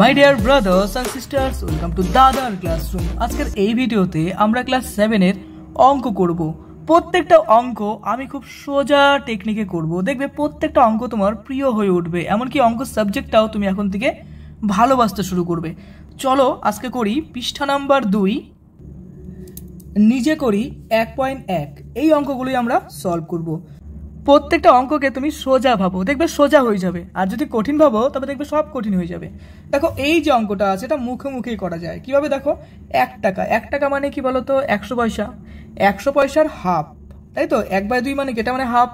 My dear brothers and sisters, welcome to দাদার classroom. আজকের এই ভিডিওতে আমরা ক্লাস 7-এর অঙ্ক করব। প্রত্যেকটা অঙ্ক আমি খুব সোজা টেকনিকে করব। দেখবে প্রত্যেকটা অঙ্ক তোমার প্রিয় হয়ে উঠবে, এমনকি অঙ্ক সাবজেক্টটাও তুমি এখন থেকে ভালোবাসতে শুরু করবে। চলো আজকে করি পৃষ্ঠা নাম্বার 2, নিজে করি 1.1। এই অঙ্কগুলোই আমরা সলভ করব। প্রত্যেকটা অঙ্ককে তুমি সোজা ভাবো, দেখবে সোজা হয়ে যাবে, আর যদি কঠিন ভাবো তবে দেখবে সব কঠিন হয়ে যাবে। দেখো এই যে অঙ্কটা আছে এটা মুখে মুখেই করা যায়। কিভাবে দেখো, 1 টাকা, 1 টাকা মানে কি বলো তো 100 পয়সা, 100 পয়সার হাফ, তাই তো 1/2 মানে কেটা মানে হাফ,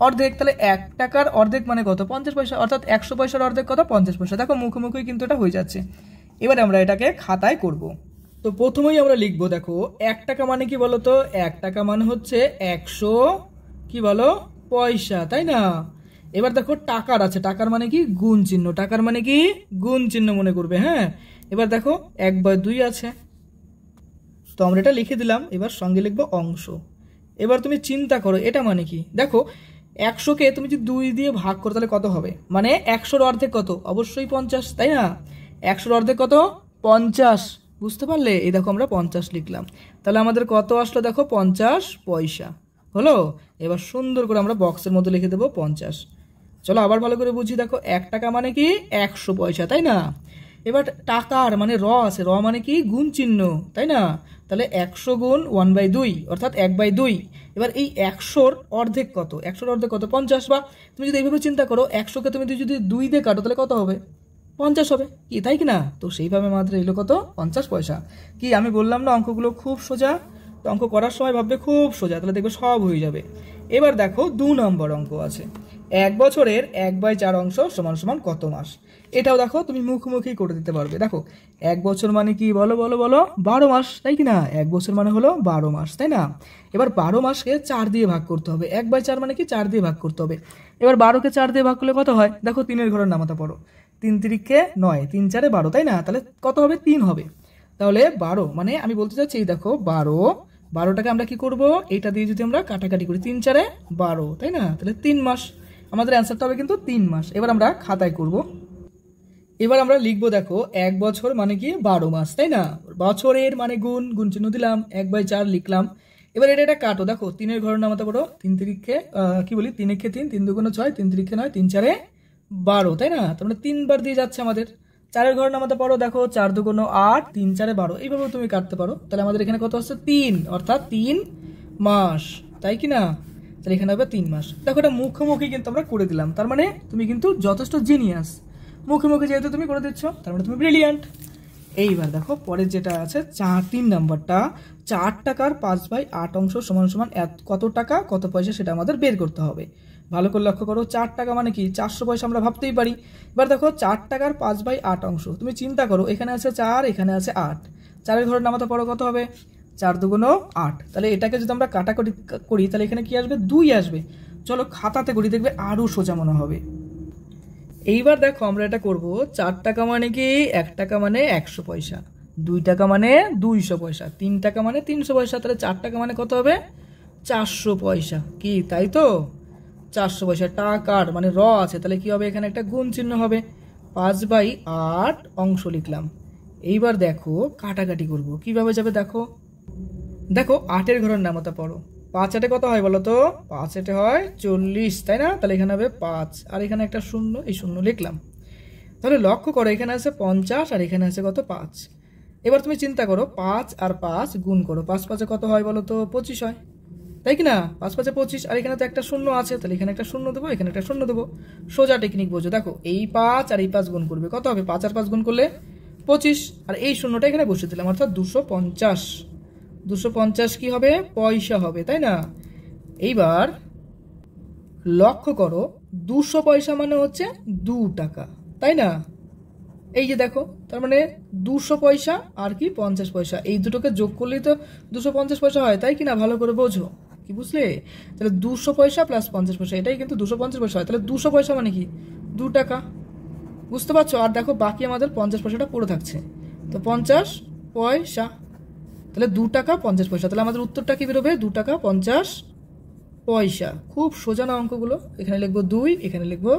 অর্ধেক, তাহলে 1 টাকার অর্ধেক মানে কত 50 পয়সা, অর্থাৎ 100 পয়সার অর্ধেক কত 50 পয়সা। দেখো মুখে মুখেই কিন্তু এটা হয়ে যাচ্ছে। এবারে আমরা এটাকে খাতায় করব। তো প্রথমেই আমরা লিখবো, দেখো 1 টাকা মানে কি বলো তো, 1 টাকা মানে হচ্ছে 100 কি বলো পয়সা, তাই না। এবার দেখো টাকার আছে, টাকার মানে কি গুণ চিহ্ন, টাকার মানে কি গুণ চিহ্ন মনে করবে। হ্যাঁ, এবার দেখো 1/2 আছে, তো আমরা এটা লিখে দিলাম। এবার সঙ্গে লিখবো অংশ। এবার তুমি চিন্তা করো এটা মানে কি, দেখো 100কে তুমি যদি 2 দিয়ে ভাগ করো তাহলে কত হবে, মানে 100-র অর্ধেক কত, অবশ্যই 50, তাই না। 100-র অর্ধেক কত 50, বুঝতে পারলে। এই দেখো আমরা 50 লিখলাম, তাহলে আমাদের কত আসলো দেখো 50 পয়সা হলো। এবার সুন্দর করে আমরা বক্সের মধ্যে লিখে দেবো 50। চলো আবার ভালো করে বুঝি, দেখো 1 টাকা মানে কি 100 পয়সা, তাই না। এবার টাকার মানে র আছে, র মানে কি গুণ চিহ্ন, তাই না। তাহলে 100 গুণ 1/2 অর্থাৎ 1/2। এবার এই 100-র অর্ধেক কত, 100-র অর্ধেক কত 50, বা তুমি যদি এইভাবে চিন্তা করো 100কে তুমি যদি 2 দিয়ে কাটো তাহলে কত হবে 50 হবে, কি তাই কি না। তো সেইভাবে মাত্র এলো কত 50 পয়সা। কি আমি বললাম না অঙ্কগুলো খুব সোজা, তো অঙ্ক করার সময় ভাববে খুব সোজা, তাহলে দেখবে সব হয়ে যাবে। এবার দেখো 2 নম্বর অঙ্ক আছে, 1 বছরের 1/4 অংশ সমান সমান কত মাস। এটাও দেখো তুমি মুখোমুখি করে দিতে পারবে। দেখো 1 বছর মানে কি বলো বলো বলো 12 মাস, তাই কি না। 1 বছর মানে হলো 12 মাস, তাই না। এবার 12 মাসকে 4 দিয়ে ভাগ করতে হবে, 1/4 মানে কি 4 দিয়ে ভাগ করতে হবে। এবার 12কে 4 দিয়ে ভাগ করলে কত হয়, দেখো 3-এর ঘরের নামাতা পড়ো, 3 তিরিকে 9, 3 4 12, তাই না। তাহলে কত হবে 3 হবে। তাহলে 12 মানে আমি বলতে চাচ্ছি এই দেখো 12টাকে আমরা কি করব, এটা দিয়ে যদি আমরা কাটাকাটি করি 3 4 12, তাই না। তাহলে 3 মাস, আমাদের অ্যান্সারটা হবে কিন্তু 3 মাস। এবার আমরা খাতায় করব। এবার আমরা লিখবো, দেখো 1 বছর মানে কি 12 মাস, তাই না। বছরের মানে গুণ, গুণ চিহ্ন দিলাম, 1/4 লিখলাম। এবার এটা কাটো, দেখো 3-এর ঘরের নামাতে পারো, 3 তিরিকে কি বলি 3 একে 3, 3 দুগুণে 6, 3 তিরিকে 9, 3 4 12, তাই না। তার মানে 3 বার দিয়ে যাচ্ছে আমাদের। 4-এর ঘরের নামাতে পারো, দেখো 4 দুগুণে 8, 3 4 12, এইভাবে তুমি কাটতে পারো। তাহলে আমাদের এখানে কত আসছে 3, অর্থাৎ 3 মাস, তাই কি না। তাহলে এখানে হবে 3 মাস। দেখো এটা মুখোমুখি কিন্তু আমরা করে দিলাম, তার মানে তুমি কিন্তু যথেষ্ট জিনিয়াস। মুখে মুখে যেহেতু তুমি করে দিচ্ছ তার মানে তুমি ব্রিলিয়ান্ট। এইবার দেখো পরের যেটা আছে 3 নাম্বারটা, 4 টাকার 5/8 অংশ সমান সমান কত টাকা কত পয়সা সেটা আমাদের বের করতে হবে। ভালো করে লক্ষ্য করো, 4 টাকা মানে কি 400 পয়সা আমরা ভাবতেই পারি। এবার দেখো 4 টাকার 5/8 অংশ, তুমি চিন্তা করো এখানে আছে 4, এখানে আছে 8, 4-এর ঘরের নামাতে পড়ো কত হবে 4 দুগুণ 8। তাহলে এটাকে যদি আমরা কাটাকাটি করি তাহলে এখানে কি আসবে 2 আসবে। চলো খাতাতে করি, দেখবে আরো সোজা মনে হবে। এইবার দেখো আমরা এটা করব, 4 টাকা মানে কি 1 টাকা মানে 100 পয়সা, 2 টাকা মানে 200 পয়সা, 3 টাকা মানে 300 পয়সা, তাহলে 4 টাকা মানে কত হবে 400 পয়সা, কি তাই তো 400 পয়সা। টাকার মানে র আছে, তাহলে কি হবে এখানে একটা গুণ চিহ্ন হবে, 5/8 অংশ লিখলাম। এইবার দেখো কাটাকাটি করব, কিভাবে যাবে দেখো, দেখো 8-এর ঘরের নামতা পড়ো, 5 8 কত হয় বলো তো, 5 8 হয় 40, তাই না। তাহলে এখানে হবে 5, আর এখানে একটা শূন্য, এই শূন্য লিখলাম। তাহলে লক্ষ্য করো এখানে আছে 50 আর এখানে আছে কত 5। এবার তুমি চিন্তা করো 5 আর 5 গুণ করো, 5 5 কত হয় বলো তো 25 হয়, তাই কি না। 5 5 25, আর এখানে তো একটা শূন্য আছে, তাহলে এখানে একটা শূন্য দেবো, এখানে একটা শূন্য দেবো। সোজা টেকনিক বোঝো, দেখো এই 5 আর এই 5 গুণ করবে কত হবে, 5 আর 5 গুণ করলে 25, আর এই শূন্যটা এখানে বসে দিলাম, অর্থাৎ 250। 250 কি হবে পয়সা হবে, তাই না। এইবার লক্ষ্য করো 200 পয়সা মানে হচ্ছে 2 টাকা, তাই না। এই যে দেখো তার মানে 200 পয়সা আর কি 50 পয়সা, এই দুটোকে যোগ করলেই তো 250 পয়সা হয়, তাই কি না। ভালো করে বোঝো, কি বুঝলে। তাহলে 200 পয়সা প্লাস 50 পয়সা, এটাই কিন্তু 250 পয়সা হয়। তাহলে 200 পয়সা মানে কি 2 টাকা, বুঝতে পারছো। আর দেখো বাকি আমাদের 50 পয়সাটা পড়ে থাকছে, তো 50 পয়সা, তাহলে 2 টাকা 50 পয়সা। তাহলে আমাদের উত্তরটা কি বেরোবে 2 টাকা 50 পয়সা। খুব সোজা না অঙ্কগুলো। এখানে লিখবো 2, এখানে লিখবো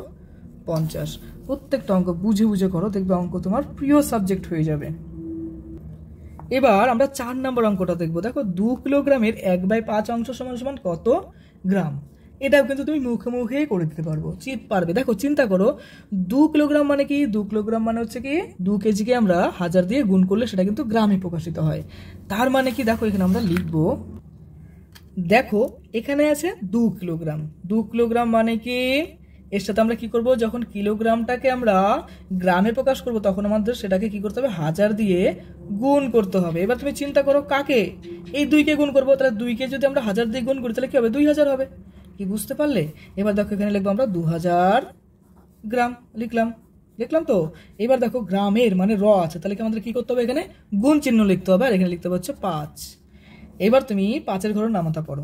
50। প্রত্যেকটা অঙ্ক বুঝে বুঝে করো, দেখবে অঙ্ক তোমার প্রিয় সাবজেক্ট হয়ে যাবে। এবার আমরা 4 নম্বর অঙ্কটা দেখবো। দেখো 2 কিলোগ্রামের 1/5 অংশ সমান সমান কত গ্রাম। এটাও কিন্তু তুমি মুখে মুখেই করে দিতে পারবে। দেখো চিন্তা করো 2 কিলোগ্রাম মানে কি, 2 কিলোগ্রাম মানে হচ্ছে কি 2 কেজিকে আমরা 1000 দিয়ে গুণ করলে সেটা কিন্তু গ্রামে প্রকাশিত হয়। তার মানে কি দেখো এখানে আমরা লিখবো, দেখো এখানে আছে 2 কিলোগ্রাম, 2 কিলোগ্রাম মানে কি এর সাথে আমরা কি করব, যখন কিলোগ্রামটাকে আমরা গ্রামে প্রকাশ করব তখন আমাদের সেটাকে কি করতে হবে 1000 দিয়ে গুণ করতে হবে। এবার তুমি চিন্তা করো কাকে, এই 2 কে গুণ করব, তাহলে 2 কে যদি আমরা 1000 দিয়ে গুণ করি তাহলে কি হবে 2000 হবে। কি বুঝতে পারলে? এবার দেখো এখানে লিখবো আমরা 2000 গ্রাম, লিখলাম তো। এবার দেখো গ্রামের মানে র আছে, তাহলে কি আমাদের কি করতে হবে, এখানে গুণ চিহ্ন লিখতে হবে, আর এখানে লিখতে হবে হচ্ছে 5। এবার তুমি 5-এর ঘরের নামতা পড়ো,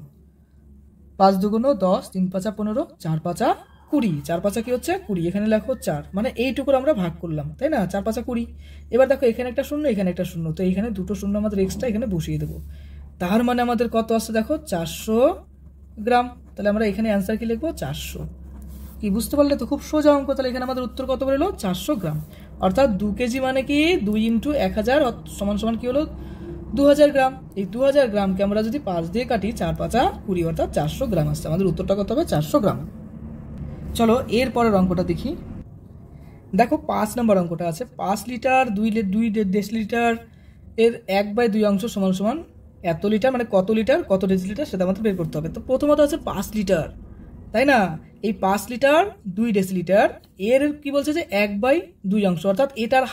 5 দুগুণ 10, 3 পাঁচা 15, 4 পাঁচা 20, 4 পাঁচা কি হচ্ছে 20, এখানে লেখো 4, মানে এইটুকুর আমরা ভাগ করলাম, তাই না, 4 পাঁচা 20। এবার দেখো এখানে একটা শূন্য, এখানে একটা শূন্য, তো এখানে দুটো শূন্য আমাদের এক্সট্রা এখানে বসিয়ে দেবো। তার মানে আমাদের কত আসছে দেখো 400 গ্রাম। তাহলে আমরা এখানে অ্যান্সার কি লিখবো 400। কি বুঝতে পারলে? তো খুব সোজা অঙ্ক। তাহলে এখানে আমাদের উত্তর কত বেরোলো 400 গ্রাম। অর্থাৎ 2 কেজি মানে কি 2 × 1000 সমান সমান কি হলো 2000 গ্রাম। এই 2000 গ্রামকে আমরা যদি 5 দিয়ে কাটি 4 পাঁচা 20, অর্থাৎ 400 গ্রাম আসছে। আমাদের উত্তরটা কত হবে 400 গ্রাম। চলো এর পরের অঙ্কটা দেখি। দেখো 5 নম্বর অঙ্কটা আছে, 5 লিটার 2 ডেসিলিটার এর 1/2 অংশ সমান সমান এত লিটার, মানে কত লিটার কত ডেসিলিটার সেটা আমাদের বের করতে হবে। তো প্রথমত আছে 5 লিটার, তাই না, এই 5 লিটার 2 ডেসিলিটার এর কি বলছে যে 1/2 অংশ, অর্থাৎ এটার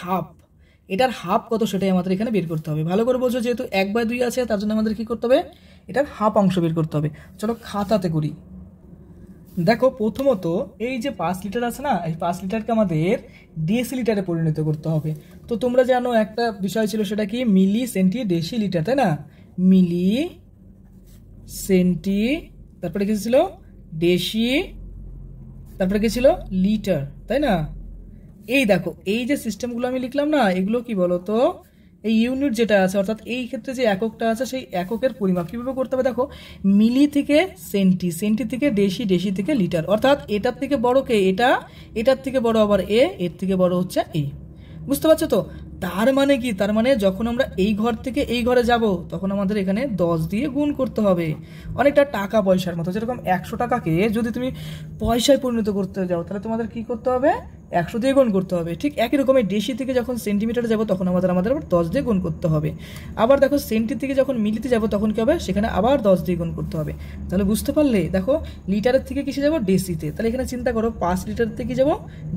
হাফ কত সেটাই আমাদের এখানে বের করতে হবে। ভালো করে বোঝো, যেহেতু 1/2 আছে তার জন্য আমাদের কি করতে হবে, এটার হাফ অংশ বের করতে হবে। চলো খাতাতে করি। দেখো প্রথমত এই যে 5 লিটার আছে না, এই 5 লিটারকে আমাদের ডেসিলিটারে পরিণত করতে হবে। তো তোমরা জানো একটা বিষয় ছিল, সেটা কি মিলি সেন্টি ডেসি লিটার, তাই না, মিলি সেন্টি, তারপরে কি ছিল ডেসি, তারপরে কি ছিল লিটার, তাই না। এই দেখো এই যে সিস্টেমগুলো আমি লিখলাম না, এগুলো কি বলতো, এই ইউনিট যেটা আছে, অর্থাৎ এই ক্ষেত্রে যে এককটা আছে সেই এককের পরিমাপ কিভাবে করতে হবে। দেখো মিলি থেকে সেন্টি, সেন্টি থেকে ডেসি, ডেসি থেকে লিটার, অর্থাৎ এটার থেকে বড় কে এটা, এটার থেকে বড় আবার এর থেকে বড় হচ্ছে এ। বুঝতে পারছো তো? তার মানে কি, তার মানে যখন আমরা এই ঘর থেকে এই ঘরে যাব তখন আমাদের এখানে 10 দিয়ে গুণ করতে হবে। অনেকটা টাকা পয়সার মতো, যেরকম 100 টাকাকে যদি তুমি পয়সায় পরিণত করতে যাও তাহলে তোমাদের কি করতে হবে 100 দিয়ে গুণ করতে হবে। ঠিক একই রকম ডেসি থেকে যখন সেন্টিমিটারে যাব তখন আমাদের আবার 10 দিয়ে গুণ করতে হবে। আবার দেখো সেন্টি থেকে যখন মিলিতে যাব তখন কি হবে, সেখানে আবার 10 দিয়ে গুণ করতে হবে। তাহলে বুঝতে পারলে? দেখো লিটারের থেকে কিসে যাব ডেসিতে, তাহলে এখানে চিন্তা করো 5 লিটার থেকে যাব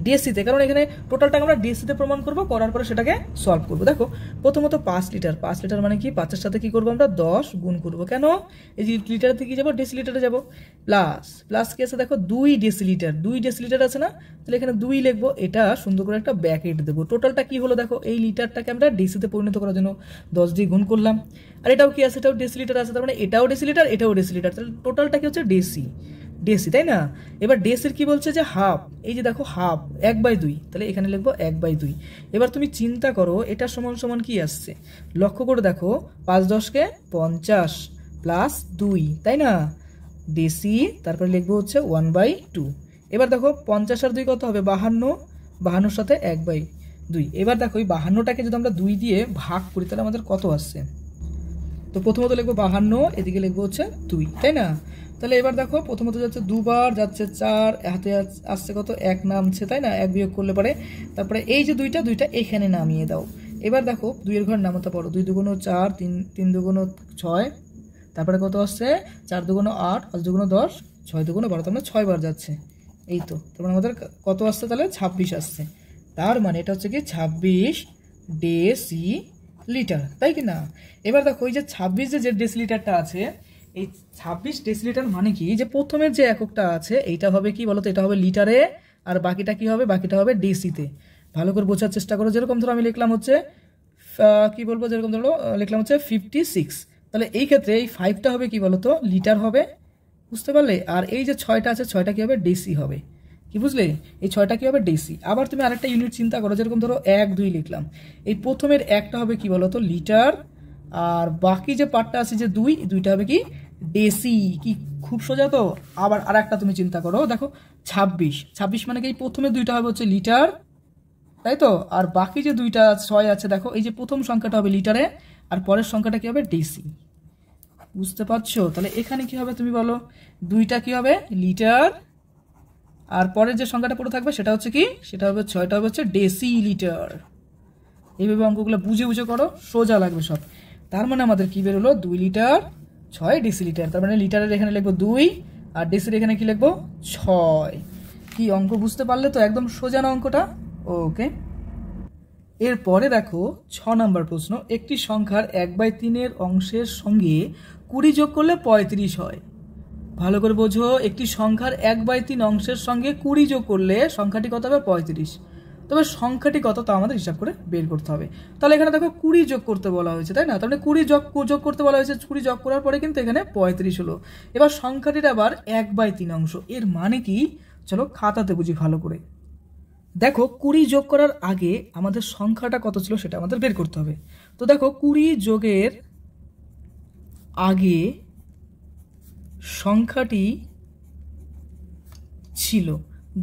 ডেসিতে, কারণ এখানে টোটালটা আমরা ডেসিতে প্রমাণ করব, করার পরে সেটাকে সলভ করবো। দেখো প্রথমত 5 লিটার, 5 লিটার মানে কি 5-এর সাথে কি করবো আমরা 10 গুণ করবো। কেন? এই যে লিটার থেকে যাবো ডেসিলিটারে যাবো, প্লাস কি আছে দেখো 2 ডেসিলিটার আছে না, তাহলে এখানে 2 লিখবো, এটা সুন্দর করে একটা ব্র্যাকেট দেবো। টোটালটা কি হলো দেখো, এই লিটারটাকে আমরা ডেসিতে পরিণত করার জন্য 10 দিয়ে গুণ করলাম, আর এটাও কি আছে, এটাও ডেসিলিটার আছে, তার মানে এটাও ডেসিলিটার এটাও ডেসিলিটার, তাহলে টোটালটা কি হচ্ছে ডেসি, তাই না। এবার ডেসির কি বলছে যে হাফ, এই যে দেখো হাফ 1/2, তাহলে এখানে লিখবো 1/2। এবার তুমি চিন্তা করো এটা সমান সমান কি আসছে, লক্ষ্য করে দেখো 5 10 50 প্লাস 2, তাই না, ডেসি, তারপরে লিখবো হচ্ছে 1/2। এবার দেখো 50 আর 2 কত হবে 52, 52 সাথে 1/2। এবার দেখো এই 52টাকে যদি আমরা 2 দিয়ে ভাগ করি তাহলে আমাদের কত আসছে, তো প্রথমত লিখবো 52, এদিকে লিখবো হচ্ছে 2, তাই না। তাহলে এবার দেখো প্রথমত যাচ্ছে 2 বার, যাচ্ছে 4, হাতে আসছে কত 1 নামছে, তাই না, 1 বিয়োগ করলে পারে, তারপরে এই যে দুইটা এখানে নামিয়ে দাও। এবার দেখো 2 এর ঘর নামাতে পারো, 2 দুগুণ 4, 3 দুগুণ 6, তারপরে কত আসছে 4 দুগুণ 8, 5 দুগুণ 10, 6 দুগুণ 12, তার মানে 6 বার যাচ্ছে। এই তো তারপরে আমাদের কত আসছে তাহলে 26 আসছে। তার মানে এটা হচ্ছে কি 26 ডেসি লিটার, তাই কি না। এবার দেখো এই যে 26 যে ডেসিলিটারটা আছে, এই 26 ডেসিলিটার মানে কি, যে প্রথমের যে এককটা আছে এইটা হবে কি বলতো, এটা হবে লিটারে, আর বাকিটা কি হবে, বাকিটা হবে ডেসিতে। ভালো করে বোঝার চেষ্টা করো। যেরকম ধরো আমি লিখলাম হচ্ছে কি বলবো, যেরকম ধরো লিখলাম হচ্ছে 56, তাহলে এই ক্ষেত্রে এই 5টা হবে কি বলতো লিটার হবে, বুঝতে পারলে। আর এই যে 6টা আছে 6টা কি হবে ডেসি হবে, কি বুঝলে, এই 6টা কি হবে ডেসি। আবার তুমি আরেকটা ইউনিট চিন্তা করো, যেরকম ধরো 1 2 লিখলাম, এই প্রথমের একটা হবে কি বলতো লিটার, আর বাকি যে পার্টটা আছে যে 2টা হবে কি ডেসি। কি খুব সোজা তো। আবার আরেকটা তুমি চিন্তা করো, দেখো 26, 26 মানে কি এই প্রথমে দুইটা হবে হচ্ছে লিটার, তাই তো? আর বাকি যে দুইটা 6 আছে দেখো, এই যে প্রথম সংখ্যাটা হবে লিটারে আর পরের সংখ্যাটা কি হবে ডেসি। বুঝতে পারছো? তাহলে এখানে কি হবে তুমি বলো, দুইটা কি হবে লিটার আর পরের যে সংখ্যাটা পড়ে থাকবে সেটা হচ্ছে কি, সেটা হবে 6টা হবে হচ্ছে ডেসি লিটার। এইভাবে অঙ্কগুলো বুঝে বুঝে করো, সোজা লাগবে সব। তার মানে আমাদের কি বেরোলো, 2 লিটার 6 ডেসি লিটার। তার মানে লিটারের এখানে লিখবো 2 আর ডেসির এখানে কি লিখবো 6। কি অঙ্ক বুঝতে পারলে তো? একদম সোজা না অঙ্কটা? ওকে। এরপরে দেখো 6 নম্বর প্রশ্ন, একটি সংখ্যার 1/3 অংশের সঙ্গে 20 যোগ করলে 35 হয়। ভালো করে বোঝো, একটি সংখ্যার 1/3 অংশের সঙ্গে 20 যোগ করলে সংখ্যাটি কত হবে 35। তবে সংখ্যাটি কত তা আমাদের হিসাব করে বের করতে হবে। তাহলে এখানে দেখো 20 যোগ করতে বলা হয়েছে, তাই না? তার মানে 20 যোগ করতে বলা হয়েছে, 20 যোগ করার পরে কিন্তু এখানে 35 হলো। এবার সংখ্যাটির আবার 1/3 অংশ, এর মানে কি চলো খাতাতে বুঝি ভালো করে। দেখো 20 যোগ করার আগে আমাদের সংখ্যাটা কত ছিল সেটা আমাদের বের করতে হবে। তো দেখো 20 যোগের আগে সংখ্যাটি ছিল,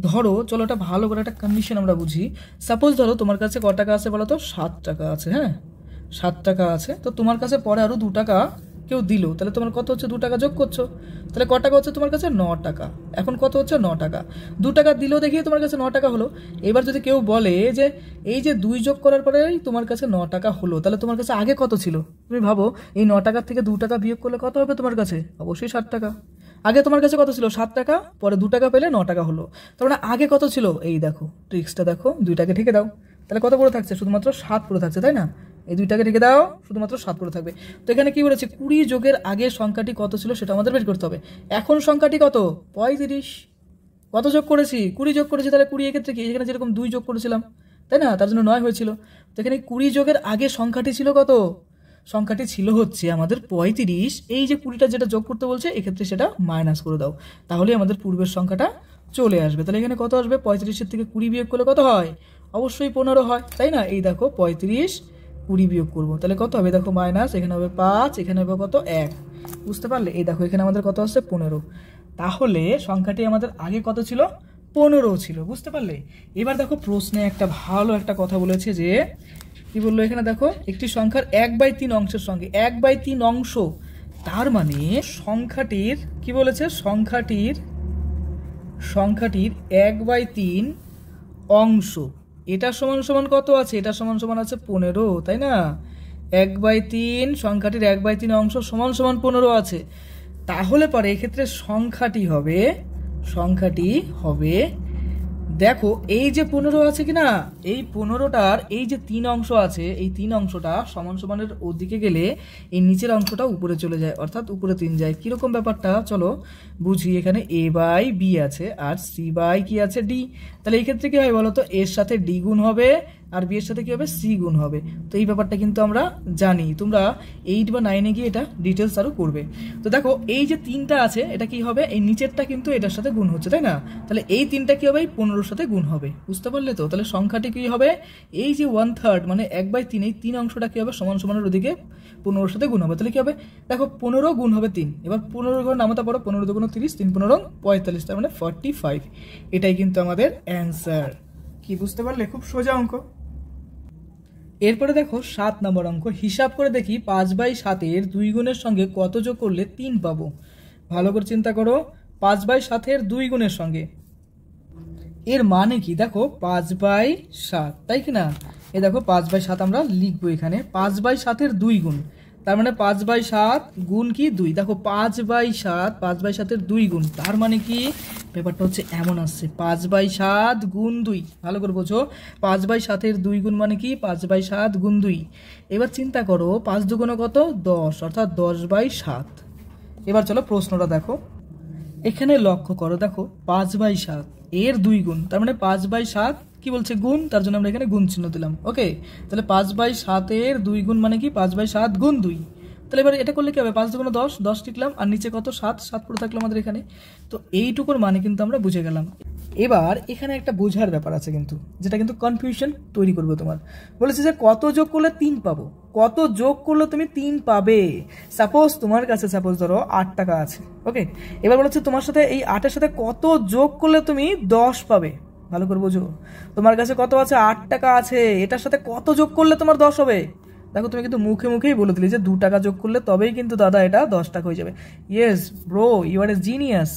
ধরো চলো এটা ভালো করে একটা কন্ডিশন আমরা বুঝি। সাপোজ ধরো তোমার কাছে ক টাকা আছে বলো তো, 7 টাকা আছে। হ্যাঁ 7 টাকা আছে, তো তোমার কাছে পরে আরো 2 টাকা কেউ দিল, তাহলে তোমার কত হচ্ছে, 2 টাকা যোগ করছো, তাহলে ক টাকা হচ্ছে তোমার কাছে 9 টাকা। এখন কত হচ্ছে 9 টাকা, 2 টাকা দিল দেখিয়ে তোমার কাছে 9 টাকা হলো। এবার যদি কেউ বলে যে এই যে 2 যোগ করার পরেই তোমার কাছে 9 টাকা হলো, তাহলে তোমার কাছে আগে কত ছিল? তুমি ভাবো, এই 9 টাকার থেকে 2 টাকা বিয়োগ করলে কত হবে তোমার কাছে? অবশ্যই 7 টাকা। আগে তোমার কাছে কত ছিল? 7 টাকা, পরে 2 টাকা পেলে 9 টাকা হলো। তার মানে আগে কত ছিল? এই দেখো ট্রিক্সটা দেখো, 2টাকে ঢেকে দাও, তাহলে কত পড়ে থাকছে? শুধুমাত্র 7 পড়ে থাকছে, তাই না? এই 2টাকে ঢেকে দাও, শুধুমাত্র 7 পড়ে থাকবে। তো এখানে কি বলেছে, 20 যোগের আগে সংখ্যাটি কত ছিল সেটা আমাদের বের করতে হবে। এখন সংখ্যাটি কত? 35। কত যোগ করেছি? 20 যোগ করেছি, তাহলে 20 এক্ষেত্রে কি, এখানে যেরকম 2 যোগ করেছিলাম, তাই না? তার জন্য 9 হয়েছিল। তো এখানে 20 যোগের আগে সংখ্যাটি ছিল কত? সংখ্যাটি ছিল হচ্ছে আমাদের 35। এই যে 20টা যেটা যোগ করতে বলছে এক্ষেত্রে সেটা মাইনাস করে দাও, তাহলে আমাদের পূর্বের সংখ্যাটা চলে আসবে। তাহলে এখানে কত আসবে? 35-এর থেকে 20 বিয়োগ করলে কত হয়? অবশ্যই 15 হয়, তাই না? এই দেখো 35 20 বিয়োগ করবো, তাহলে কত হবে? দেখো মাইনাস, এখানে হবে 5, এখানে হবে কত 1। বুঝতে পারলে? এই দেখো এখানে আমাদের কত আসছে 15। তাহলে সংখ্যাটি আমাদের আগে কত ছিল? 15 ছিল। বুঝতে পারলে? এবার দেখো প্রশ্নে একটা ভালো একটা কথা বলেছে, যে কি বললো এখানে দেখো, একটি সংখ্যার 1/3 অংশের সঙ্গে 1/3 অংশ, তার মানে সংখ্যাটির কি বলেছে, সংখ্যাটির 1/3 অংশ, এটা সমান সমান কত আছে? এটা সমান সমান আছে 15, তাই না? 1/3 সংখ্যাটির 1/3 অংশ সমান সমান 15 আছে। তাহলে পরে এক্ষেত্রে সংখ্যাটি হবে দেখো এই যে 15 আছে কিনা, এই 15টার এই যে 3 অংশ আছে, এই 3 অংশটা সমান সমানের ওদিকে গেলে এই নিচের অংশটা উপরে চলে যায়, অর্থাৎ উপরে 3 যায়। কিরকম ব্যাপারটা চলো বুঝি। এখানে a/b আছে আর c/, কি আছে d। তাহলে এই ক্ষেত্রে কি হয় বলো তো, এর সাথে d গুণ হবে আর b এর সাথে কি হবে, c গুণ হবে। তো এই ব্যাপারটা কিন্তু আমরা জানি, তোমরা 8 বা 9-এ গিয়ে এটা ডিটেলস আরো করবে। তো দেখো এই যে 3টা আছে, এটা কি হবে, এই নিচেরটা কিন্তু এটার সাথে গুণ হচ্ছে, তাই না? তাহলে এই 3টা কি হবে, 15-এর সাথে গুণ হবে। বুঝতে পারলে তো? তাহলে সংখ্যাটি কি হবে, এই যে 1/3 মানে 1/3, এই 3 অংশটা কি হবে, সমান সমানের ওদিকে 15-এর সাথে গুণ হবে। তাহলে কি হবে, দেখো 15 গুণ হবে 3, এবার 15 ঘর নামাতে পারো, 15 × 2 = 30, 3 × 15 = 45, তার মানে 45। এটাই কিন্তু আমাদের অ্যান্সার। কি বুঝতে পারলে? খুব সোজা অঙ্ক। এরপরে দেখো 7 নম্বর অঙ্ক, হিসাব করে দেখি 5/7-এর 2 গুণের সঙ্গে কত যোগ করলে 3 পাবো। ভালো করে চিন্তা করো, 5/7-এর 2 গুণের সঙ্গে, এর মানে কি দেখো 5/7, তাই কি না? এই দেখো 5/7 আমরা লিখবো এখানে, 5/7-এর 2 গুণ, তার মানে 5/7 গুণ কি 2। দেখো 5/7-এর 2 গুণ, তার মানে কি ব্যাপারটা হচ্ছে এমন আসছে, 5/7 গুণ 2। ভালো করে বোঝো, 5/7-এর 2 গুণ মানে কি 5/7 গুণ 2। এবার চিন্তা করো 5 দুগুণে কত, 10, অর্থাৎ 10/7। এবার চলো প্রশ্নটা দেখো, এখানে লক্ষ্য করো, দেখো 5/7 এর 2 গুণ, তার মানে 5/7 কি বলছে গুণ, তার জন্য আমরা এখানে গুণ চিহ্ন দিলাম। ওকে, তাহলে 5/7-এর 2 গুণ মানে কি 5/7 গুণ 2। তো তাহলে এবার এটা করলে কি হবে, 5 দুগুণে 10, 10 লিখলাম, আর নিচে কত 7, 7 পড়ে থাকলো আমাদের এখানে। তো এইটুকুর মানে কিন্তু আমরা বুঝে গেলাম। এবার এখানে একটা বোঝার ব্যাপার আছে কিন্তু, যেটা কিন্তু কনফিউশন তৈরি করবে তোমার। বলেছে যে কত যোগ করলে 3 পাবো, কত যোগ করলে তুমি 3 পাবে। সাপোজ তোমার কাছে ধরো 8 টাকা আছে, ওকে। এবার বলেছে তোমার সাথে এই 8-এর সাথে কত যোগ করলে তুমি 10 পাবে। ভালো করে বোঝো, তোমার কাছে কত আছে, 8 টাকা আছে, এটার সাথে কত যোগ করলে তোমার 10 হবে। দেখো তুমি কিন্তু মুখে মুখেই বলে দিলি যে 2 টাকা যোগ করলে তবেই কিন্তু দাদা এটা 10 টাকা হয়ে যাবে। Yes bro, you are a genius,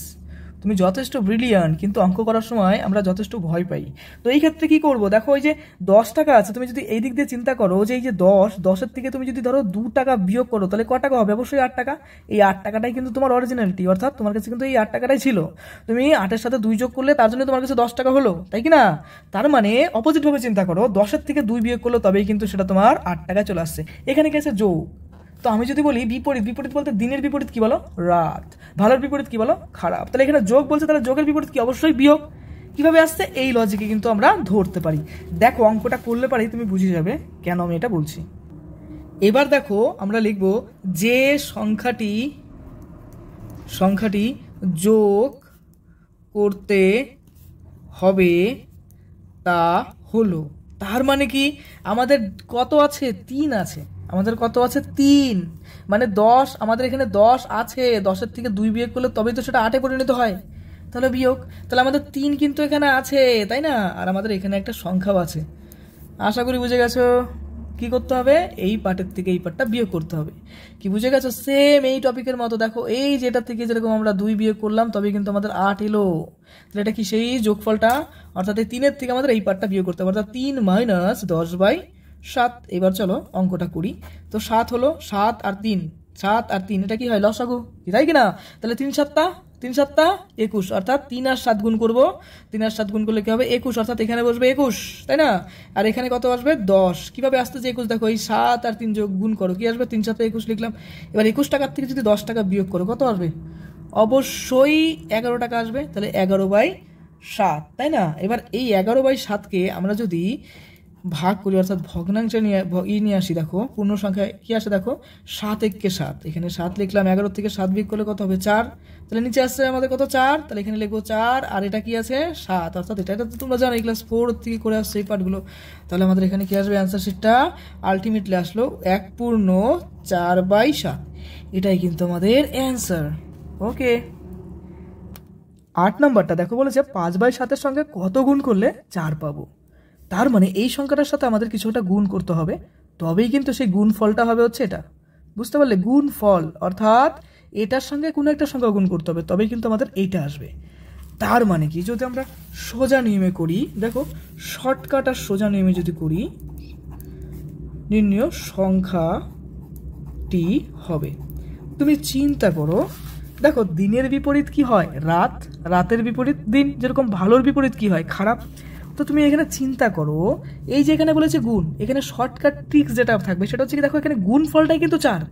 তুমি যথেষ্ট ব্রিলিয়ান্ট, কিন্তু অঙ্ক করার সময় আমরা যথেষ্ট ভয় পাই। তো এই ক্ষেত্রে কি করব, দেখো ওই যে 10 টাকা আছে, তুমি যদি এই দিক দিয়ে চিন্তা করো যে এই যে 10-10-এর থেকে তুমি যদি ধরো 2 টাকা বিয়োগ করো, তাহলে কত টাকা হবে, অবশ্যই 8 টাকা। এই 8 টাকাটাই কিন্তু তোমার অরিজিনালিটি, অর্থাৎ তোমার কাছে কিন্তু এই 8 টাকাটাই ছিল। তুমি 8-এর সাথে 2 যোগ করলে তার জন্য তোমার কাছে 10 টাকা হলো, তাই কি না? তার মানে অপোজিট ভাবে চিন্তা করো, 10-এর থেকে 2 বিয়োগ করলে তবেই কিন্তু সেটা তোমার 8 টাকায় চলে আসছে। এখানে কি আছে, যোগ। তো আমি যদি বলি বিপরীত, বিপরীত বলতে দিনের বিপরীত কি বলো, রাত। ভালোর বিপরীত কি বলো, খারাপ। তাহলে এখানে যোগ বলছে, তাহলে যোগের বিপরীত কি, অবশ্যই বিয়োগ। কিভাবে আসছে, এই লজিকে কিন্তু আমরা ধরতে পারি। দেখো অঙ্কটা করলে পারি তুমি বুঝে যাবে কেন আমি এটা বলছি। এবার দেখো আমরা লিখব যে সংখ্যাটি যোগ করতে হবে তা হলো, তার মানে কি আমাদের কত আছে, 3 আছে। আমাদের কত আছে, 3, মানে 10। আমাদের এখানে 10 আছে, 10-এর থেকে 2 বিয়োগ করলে তবেই তো সেটা 8-এ পরিণত হয়, তাহলে বিয়োগ। তাহলে আমাদের 3 কিন্তু এখানে আছে, তাই না? আর আমাদের এখানে একটা সংখ্যাও আছে। আশা করি বুঝে গেছো কি করতে হবে, এই পার্টের থেকে এই পার্টটা বিয়োগ করতে হবে। কি বুঝে গেছো? সেম এই টপিকের মতো দেখো, এই যেটা থেকে যেরকম আমরা 2 বিয়োগ করলাম তবে কিন্তু আমাদের 8 এলো। তাহলে এটা কি সেই যোগফলটা, অর্থাৎ এই 3-এর থেকে আমাদের এই পার্টটা বিয়োগ করতে হবে, অর্থাৎ 3 - 10/7। এবার চলো অঙ্কটা করি। তো 7 হলো, 7 আর 3, 7 আর 3 এটা কি হয়, লসাগু, তাই কি না? তাহলে 3 7 21, অর্থাৎ 3 আর 7 গুণ করবো, 3 আর 7 গুণ করলে কি হবে, 21, অর্থাৎ এখানে বসবে 21, তাই না? আর এখানে কত আসবে, 10। কিভাবে আসতেছে 21, দেখো এই 7 আর 3 যোগ গুণ করো, কি আসবে, 3 7 21 লিখলাম। এবার 21 টাকার থেকে যদি 10 টাকা বিয়োগ করো কত আসবে, অবশ্যই 11 টাকা আসবে। তাহলে 11/7, তাই না? এবার এই 11/7কে আমরা যদি ভাগ করি, অর্থাৎ ভগ্নাংশে নিয়ে আসি, দেখো পূর্ণ সংখ্যায় কি আসে, দেখো 7 × 7, এখানে 7 লিখলাম, 11 থেকে 7 বিয়োগ করলে কত হবে, 4। তাহলে নিচে আসছে আমাদের কত, 4। তাহলে এখানে লিখবো 4, আর এটা কি আছে, 7, অর্থাৎ এটা তো তোমরা জানো এই ক্লাস 4 থেকে করে আসছে এই পার্টগুলো। তাহলে আমাদের এখানে কি আসবে, অ্যান্সার শিটটা আলটিমেটলি আসলো 1/4/7। এটাই কিন্তু আমাদের অ্যান্সার। ওকে, 8 নাম্বারটা দেখো বলেছে 5/7-এর সঙ্গে কত গুণ করলে 4 পাবো। তার মানে এই সংখ্যাটার সাথে আমাদের কিছুটা গুণ করতে হবে, তবেই কিন্তু সেই গুণফলটা হবে হচ্ছে এটা। বুঝতে পারলে, গুণফল অর্থাৎ এটার সঙ্গে কোনো একটা সংখ্যা গুণ করতে হবে, তবেই কিন্তু আমাদের এইটা আসবে। তার মানে কি, যদি আমরা সোজা নিয়মে করি, দেখো শর্টকাট আর সোজা নিয়মে যদি করি, নির্ণয় সংখ্যাটি হবে, তুমি চিন্তা করো, দেখো দিনের বিপরীত কি হয়, রাত, রাতের বিপরীত দিন, যেরকম ভালোর বিপরীত কি হয়, খারাপ। তো তুমি এখানে চিন্তা করো, এই যে এখানে বলেছে গুণ, এখানে শর্টকাট ট্রিক্স যেটা থাকবে সেটা হচ্ছে কি, দেখো এখানে গুণ ফলটাই কিন্তু 4,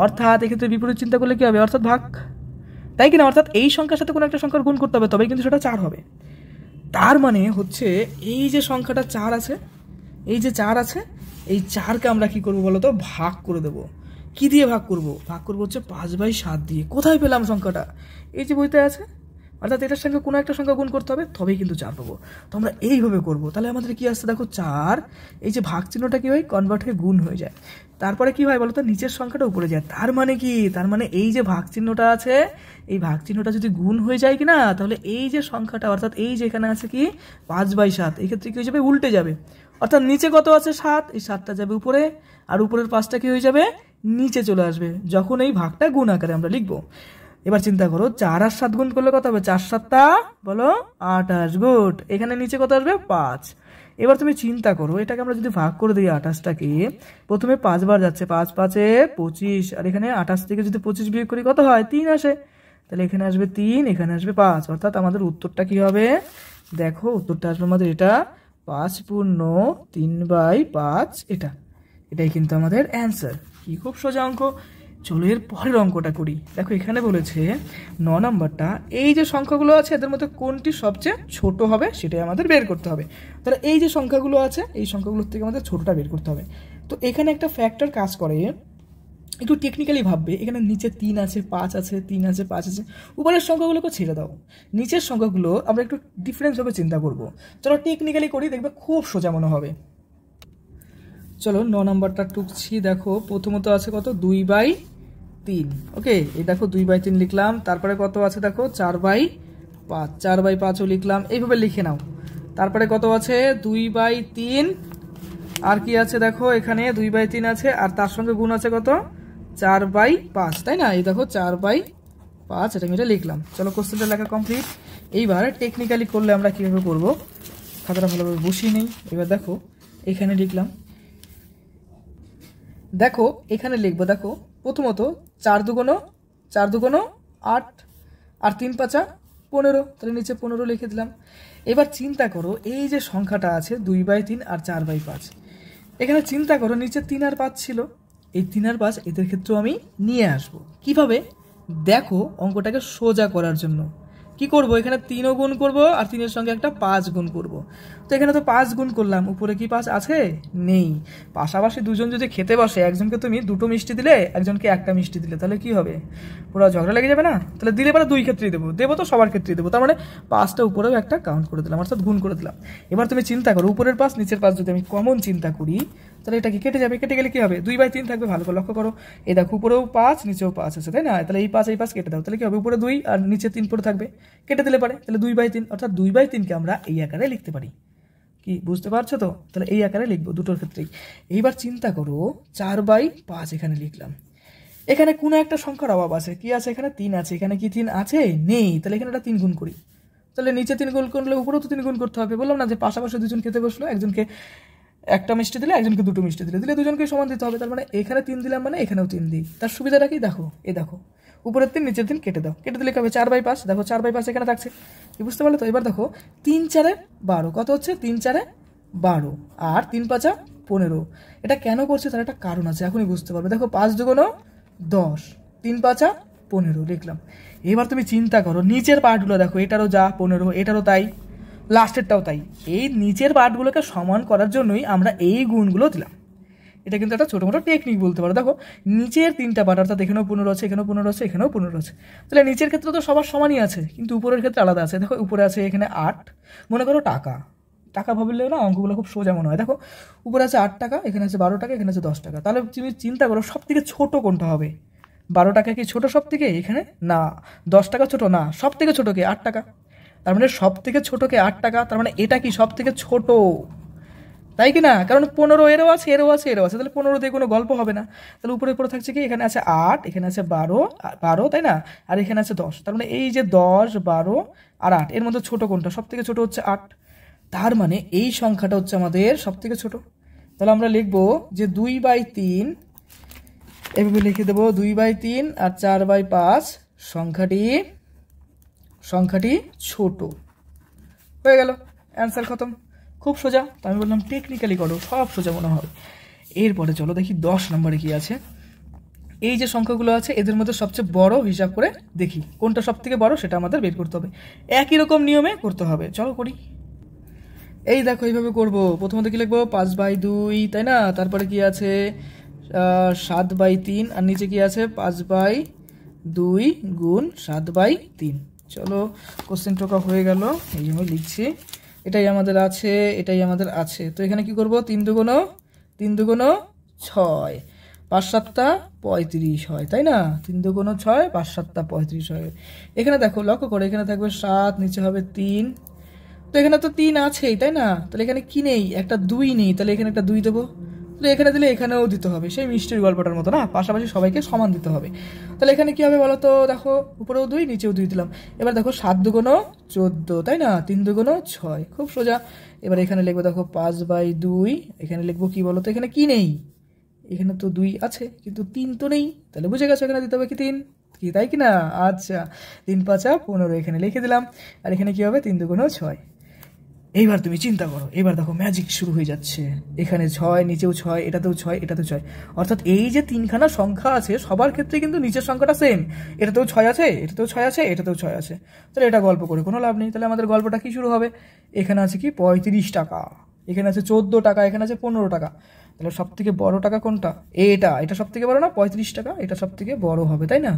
অর্থাৎ এক্ষেত্রে বিপরীত চিন্তা করলে কি হবে, অর্থাৎ ভাগ, তাই কিনা? অর্থাৎ এই সংখ্যার সাথে কোনো একটা সংখ্যার গুণ করতে হবে, তবেই কিন্তু সেটা 4 হবে। তার মানে হচ্ছে এই যে সংখ্যাটা 4 আছে, এই যে 4 আছে, এই 4কে আমরা কি করবো বলো তো, ভাগ করে দেবো। কি দিয়ে ভাগ করব, ভাগ করবো হচ্ছে 5/7 দিয়ে। কোথায় পেলাম সংখ্যাটা, এই যে বইতে আছে, অর্থাৎ এটার সঙ্গে কোনো একটা সংখ্যা গুণ করতে হবে, তবেই কিন্তু 4 পাবো। তো আমরা এইভাবে করবো। তাহলে আমাদের কি আসছে, দেখো 4, এই যে ভাগ চিহ্নটা কি হয়, কনভার্ট হয়ে গুণ হয়ে যায়। তারপরে কি হয় বলতো, নিচের সংখ্যাটা উপরে যায়। তার মানে কি, তার মানে এই যে ভাগ চিহ্নটা আছে, এই ভাগ চিহ্নটা যদি গুণ হয়ে যায় কিনা, তাহলে এই যে সংখ্যাটা, অর্থাৎ এই যে এখানে আছে কি 5/7, এই ক্ষেত্রে কি হয়ে যাবে, উল্টে যাবে। অর্থাৎ নিচে কত আছে, 7, এই 7টা যাবে উপরে, আর উপরের 5টা কি হয়ে যাবে, নিচে চলে আসবে, যখন এই ভাগটা গুণ আকারে আমরা লিখবো। এবার চিন্তা করো, 4 আর 7 গুণ করলে কত হবে, 4 7 বলো 28, গুড। এখানে নিচে কত আসবে, 5। এবার তুমি চিন্তা করো, এটাকে আমরা যদি ভাগ করে দিই 28টাকে, প্রথমে 5 বার যাচ্ছে, 5 5 25, আর এখানে 28 থেকে যদি 25 বিয়োগ করি কত হয়, 3 আসে। তাহলে এখানে আসবে 3, এখানে আসবে 5, অর্থাৎ আমাদের উত্তরটা কি হবে, দেখো উত্তরটা আসবে আমাদের এটা 5 পূর্ণ 3/5, এটাই কিন্তু আমাদের অ্যান্সার। কি খুব সোজা অঙ্ক। চলো এর পরের অঙ্কটা করি। দেখো এখানে বলেছে 9 নাম্বারটা, এই যে সংখ্যাগুলো আছে এদের মধ্যে কোনটি সবচেয়ে ছোট হবে সেটাই আমাদের বের করতে হবে। তাহলে এই যে সংখ্যাগুলো আছে, এই সংখ্যাগুলোর থেকে আমাদের ছোটটা বের করতে হবে। তো এখানে একটা ফ্যাক্টর কাজ করে, একটু টেকনিক্যালি ভাববে, এখানে নিচে 3 আছে, 5 আছে, 3 আছে, 5 আছে, উপরের সংখ্যাগুলোকে ছেড়ে দাও, নিচের সংখ্যাগুলো আমরা একটু ডিফারেন্সভাবে চিন্তা করব। চলো টেকনিক্যালি করি, দেখবে খুব সোজা মনে হবে। চলো 9 নম্বরটা টুকছি। দেখো প্রথমত আছে কত, 2/3। ওকে, এই দেখো 2/3 লিখলাম। তারপরে কত আছে দেখো, 4/5, 4/5ও লিখলাম। এইভাবে লিখে নাও। তারপরে কত আছে, 2/3, আর কি আছে দেখো, এখানে 2/3 আছে, আর তার সঙ্গে গুণ আছে কত, 4/5, তাই না? এই দেখো 4/5, এটা আমি লিখলাম। চলো কোশ্চেনটা লেখা কমপ্লিট। এইবার টেকনিক্যালি করলে আমরা কীভাবে করবো, খাতাটা ভালোভাবে বসিয়ে নেই। এবার দেখো এখানে লিখলাম, দেখো এখানে লিখবো। দেখো প্রথমত 4 দুগুণ 8, আর 3 5 15, তাহলে নিচে 15 লিখে দিলাম। এবার চিন্তা করো, এই যে সংখ্যাটা আছে 2/3 আর 4/5, এখানে চিন্তা করো নিচে 3 আর 5 ছিল, এই 3 আর 5 এদের ক্ষেত্রেও আমি নিয়ে আসবো। কিভাবে? দেখো অঙ্কটাকে সোজা করার জন্য কি করব, এখানে 3ও গুণ করব, আর 3-এর সঙ্গে একটা 5 গুণ করব। তো এখানে তো 5 গুণ করলাম, উপরে কি 5 আছে? নেই। পাশাপাশি দুজন যদি খেতে বসে, একজনকে তুমি 2টো মিষ্টি দিলে, একজনকে 1টা মিষ্টি দিলে, তাহলে কি হবে? পুরো ঝগড়া লেগে যাবে না? তাহলে দিলে পরে 2 ক্ষেত্রেই দেবো তো সবার ক্ষেত্রেই দেবো। তার মানে 5টা উপরেও একটা কাউন্ট করে দিলাম, অর্থাৎ গুণ করে দিলাম। এবার তুমি চিন্তা করো, উপরের 5 নিচের 5 যদি আমি কমন চিন্তা করি, তাহলে এটা কি কেটে যাবে? কেটে গেলে কি হবে? 2/3 থাকবে। ভালো করে লক্ষ্য করো, এই দেখো উপরেও 5 নিচেও 5 আছে, তাই না? তাহলে এই 5 কেটে দাও, তাহলে কি হবে? উপরে 2 আর নিচে 3 পড়ে থাকবে, কেটে দিলে পারে, তাহলে 2/3, অর্থাৎ 2/3কে আমরা এই আকারে লিখতে পারি। কি বুঝতে পারছো তো? তাহলে এই আকারে লিখবো দুটোর ক্ষেত্রেই। এইবার চিন্তা করো, 4/5 এখানে লিখলাম, এখানে কোনো একটা সংখ্যার অভাব আছে। কি আছে? এখানে 3 আছে, এখানে কি 3 আছে? নেই। তাহলে এখানে একটা 3 গুণ করি, তাহলে নিচে 3 গুণ করলে উপরেও তো 3 গুণ করতে হবে। বললাম না যে পাশাপাশি দুজন খেতে বসলো, একজনকে 1টা মিষ্টি দিলে, একজনকে 2টো মিষ্টি দিলে দুজনকে সমান দিতে হবে। তার মানে এখানে 3 দিলাম, মানে এখানেও 3 দিই। তার সুবিধাটা কি দেখো, এই দেখো উপরের 3 নিচের 3 কেটে দাও, কেটে দিলে কি হবে? 4/5। দেখো 4/5 এখানে থাকছে, কি বুঝতে পারলে তো? এবার দেখো 3 4 12, কত হচ্ছে? 3 4 12, আর 3 5 15। এটা কেন করছে তার একটা কারণ আছে, এখনই বুঝতে পারবে। দেখো 5 দুগুণ 10, 3 5 15 লিখলাম। এবার তুমি চিন্তা করো নিচের পার্টগুলো দেখো, এটারও যা 15, এটারও তাই, লাস্টেরটাও তাই। এই নিচের পার্টগুলোকে সমান করার জন্যই আমরা এই গুণগুলো দিলাম। এটা কিন্তু একটা ছোটো মোটো টেকনিক বলতে পারো। দেখো নিচের 3টা পার্ট, অর্থাৎ এখানেও 15 আছে, এখানেও 15 আছে, এখানেও 15 আছে, তাহলে নিচের ক্ষেত্রে তো সবার সমানই আছে, কিন্তু উপরের ক্ষেত্রে আলাদা আছে। দেখো উপরে আছে এখানে 8, মনে করো টাকা ভাবলেও না অঙ্কগুলো খুব সোজা মনে হয়। দেখো উপরে আছে 8 টাকা, এখানে আছে 12 টাকা, এখানে আছে 10 টাকা। তাহলে তুমি চিন্তা করো সব থেকে ছোটো কোনটা হবে? 12 টাকা কি ছোটো সব থেকে? এখানে না। 10 টাকা ছোটো না, সব থেকে ছোটো কে? 8 টাকা। তার মানে সব থেকে ছোটোকে 8 টাকা, তার মানে এটা কি সব থেকে ছোট, তাই কি না? কারণ 15 এরও আছে, এরও আছে, এরও আছে, তাহলে 15 দিয়ে কোনো গল্প হবে না। তাহলে উপরে থাকছে কি, এখানে আছে 8, এখানে আছে 12, তাই না? আর এখানে আছে 10, তার মানে এই যে 10, 12 আর 8 এর মধ্যে ছোট কোনটা? সব থেকে ছোট হচ্ছে 8। তার মানে এই সংখ্যাটা হচ্ছে আমাদের সব থেকে ছোট। তাহলে আমরা লিখবো যে 2/3, এভাবে লিখে দেবো 2/3 আর 4/5 সংখ্যাটি ছোট। হয়ে গেল, অ্যান্সার খতম। খুব সোজা। তো আমি বললাম টেকনিক্যালি করো, সব সোজা মনে হবে। এরপরে চলো দেখি 10 নম্বরে কি আছে। এই যে সংখ্যাগুলো আছে এদের মধ্যে সবচেয়ে বড় হিসাব করে দেখি কোনটা সব থেকে বড়, সেটা আমাদের বের করতে হবে। একই রকম নিয়মে করতে হবে, চলো করি। এই দেখো এইভাবে করব। প্রথমত কি লিখবো? 5/2, তাই না? তারপরে কি আছে? 7/3, আর নিচে কি আছে? 5/2 গুণ 7/3। চলো কোশ্চেন টোকা হয়ে গেল, এই জন্য লিখছি। এটাই আমাদের আছে। তো এখানে কি করব? 3 দুগুণ 6, 5 7 35 হয়, তাই না? 3 দুগুণ 6, 5 7 35 হয়। এখানে দেখো লক্ষ্য করে, এখানে থাকবে 7, নিচে হবে 3। তো এখানে তো 3 আছেই, তাই না? তাহলে এখানে কি নেই? একটা 2 নেই, তাহলে এখানে একটা 2 দেবো। তাহলে এখানে দিলে এখানেও দিতে হবে, সেই মিষ্টির গল্পটার মতো না, পাশাপাশি সবাইকে সমান দিতে হবে। তাহলে এখানে কি হবে বলো তো? দেখো উপরেও 2, নিচেও 2 দিলাম। এবার দেখো 7 দুগুণ 14, তাই না? 3 দুগুণ 6, খুব সোজা। এবার এখানে লিখবো দেখো 5/2, এখানে লিখবো কি বলো তো? এখানে কি নেই? এখানে তো 2 আছে, কিন্তু 3 তো নেই, তাহলে বুঝে গেছো এখানে দিতে হবে কি 3, কি তাই কি না? আচ্ছা, 3 5 15 এখানে লিখে দিলাম। আর এখানে কি হবে? 3 দুগুণ 6। এইবার তুমি চিন্তা করো, এবার দেখো ম্যাজিক শুরু হয়ে যাচ্ছে। এখানে 6, নিচেও 6, এটাতেও 6, এটাতেও 6, অর্থাৎ এই যে 3খানা সংখ্যা আছে সবার ক্ষেত্রে কিন্তু নিচের সংখ্যাটা সেম। এটাতেও 6 আছে, এটাতেও 6 আছে, এটাতেও 6 আছে। তাহলে এটা গল্প করে কোনো লাভ নেই। তাহলে আমাদের গল্পটা কি শুরু হবে? এখানে আছে কি? 35 টাকা। এখানে আছে 14 টাকা, এখানে আছে 15 টাকা। তাহলে সব থেকে বড় টাকা কোনটা? এটা সব থেকে বড় না? 35 টাকা, এটা সব থেকে বড় হবে, তাই না?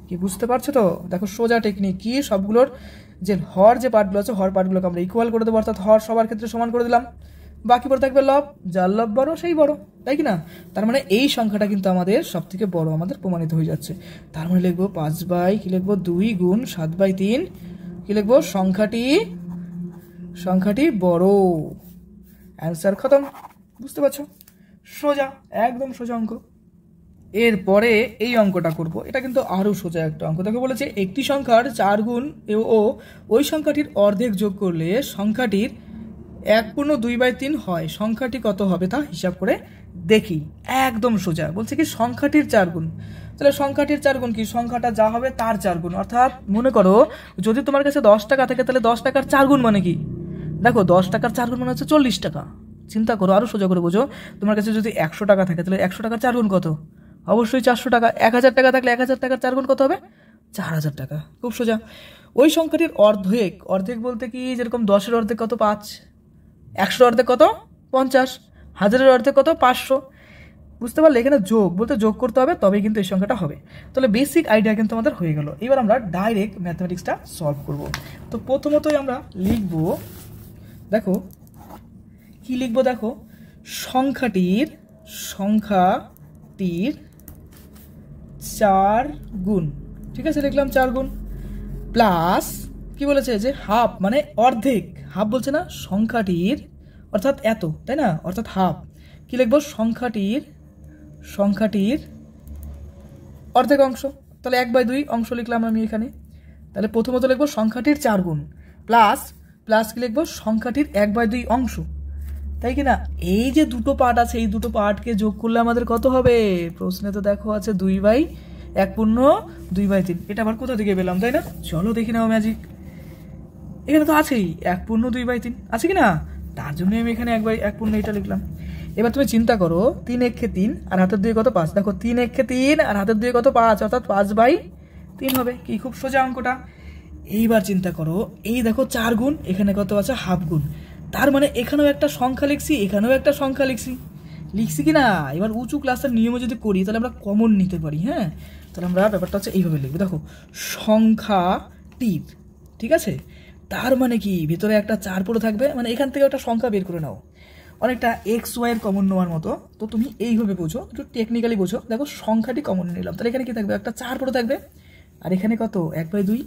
কি বুঝতে পারছো তো? দেখো সোজা টেকনিক কি, সবগুলোর যে হর যে পার্টগুলো আছে হর পার্টগুলোকে আমরা ইকুয়াল করে দেবো, অর্থাৎ হর সবার ক্ষেত্রে সমান করে দিলাম। বাকি পরে থাকবে লব, যার লব বড় সেই বড়, তাই কি না? তার মানে এই সংখ্যাটা কিন্তু আমাদের সব থেকে বড় আমাদের প্রমাণিত হয়ে যাচ্ছে। তার মানে লিখবো 5 কি লিখবো 2 গুণ 7/3, কি লিখবো সংখ্যাটি বড়। অ্যান্সার খতম। বুঝতে পারছো? সোজা, একদম সোজা অঙ্ক। এরপরে এই অঙ্কটা করব, এটা কিন্তু আরও সোজা একটা অঙ্ক। দেখো বলেছে একটি সংখ্যার 4 গুণ ও ওই সংখ্যাটির অর্ধেক যোগ করলে সংখ্যাটির 1/2/3 হয়, সংখ্যাটি কত হবে তা হিসাব করে দেখি। একদম সোজা। বলছে কি সংখ্যাটির 4 গুণ, তাহলে সংখ্যাটির 4 গুণ কি? সংখ্যাটা যা হবে তার 4 গুণ। অর্থাৎ মনে করো যদি তোমার কাছে 10 টাকা থাকে তাহলে 10 টাকার 4 গুণ মানে কি? দেখো 10 টাকার 4 গুণ মানে হচ্ছে 40 টাকা। চিন্তা করো, আরও সোজা করে বোঝো। তোমার কাছে যদি 100 টাকা থাকে তাহলে 100 টাকার 4 গুণ কত? অবশ্যই 400 টাকা। 1000 টাকা থাকলে 1000 টাকার 4 গুণ কত হবে? 4000 টাকা। খুব সোজা। ওই সংখ্যাটির অর্ধেক বলতে কি, যেরকম 10-এর অর্ধেক কত? 5, 100-এর অর্ধেক কত? 50, 1000-এর অর্ধেক কত? 500। বুঝতে পারলে? এখানে যোগ বলতে যোগ করতে হবে, তবেই কিন্তু এই সংখ্যাটা হবে। তাহলে বেসিক আইডিয়া কিন্তু আমাদের হয়ে গেল। এবার আমরা ডাইরেক্ট ম্যাথমেটিক্সটা সলভ করব। তো প্রথমতই আমরা লিখব, দেখো কি লিখব, দেখো সংখ্যাটির 4 গুণ, ঠিক আছে, লিখলাম 4 গুণ, প্লাস কি বলেছে যে হাফ, মানে অর্ধেক, হাফ বলছে না, সংখ্যাটির অর্থাৎ এত, তাই না, অর্থাৎ হাফ। কি লিখবো? সংখ্যাটির অর্ধেক অংশ, তাহলে 1/2 অংশ লিখলাম আমি এখানে। তাহলে প্রথমত লিখবো সংখ্যাটির 4 গুণ, প্লাস কি লিখবো? সংখ্যাটির 1/2 অংশ, তাই কি না? এই যে দুটো পার্ট আছে, এই দুটো পার্টকে যোগ করলে আমাদের কত হবে? প্রশ্নে তো দেখো আছে 1/2/3। এটা আবার কোথা থেকে পেলাম, তাই না? চলো দেখি নাও ম্যাজিক। এখানে তো আছেই 1/2/3, আছে কি না? তার জন্য আমি এখানে 1/1 এটা লিখলাম। এবার তুমি চিন্তা করো, 3 একে 3 আর হাতের 2 কত? 5। দেখো 3 একে 3 আর হাতের 2 কত? 5, অর্থাৎ 5/3 হবে। কি খুব সোজা অঙ্কটা। এইবার চিন্তা করো, এই দেখো 4 গুণ, এখানে কত আছে? হাফ গুণ। তার মানে এখানেও একটা সংখ্যা লিখছি, এখানেও একটা সংখ্যা লিখছি কি না? এবার উঁচু ক্লাসের নিয়মে যদি করি তাহলে আমরা কমন নিতে পারি। হ্যাঁ, তাহলে আমরা ব্যাপারটা হচ্ছে এইভাবে লিখবো, দেখো সংখ্যাটির, ঠিক আছে, তার মানে কি ভিতরে একটা 4 পড়ে থাকবে, মানে এখান থেকে একটা সংখ্যা বের করে নাও, অনেকটা XY এর কমন নেওয়ার মতো। তো তুমি এইভাবে বোঝো, একটু টেকনিক্যালি বোঝো। দেখো সংখ্যাটি কমন নিলাম, তাহলে এখানে কি থাকবে? একটা 4 পড়ে থাকবে, আর এখানে কত? 1/2,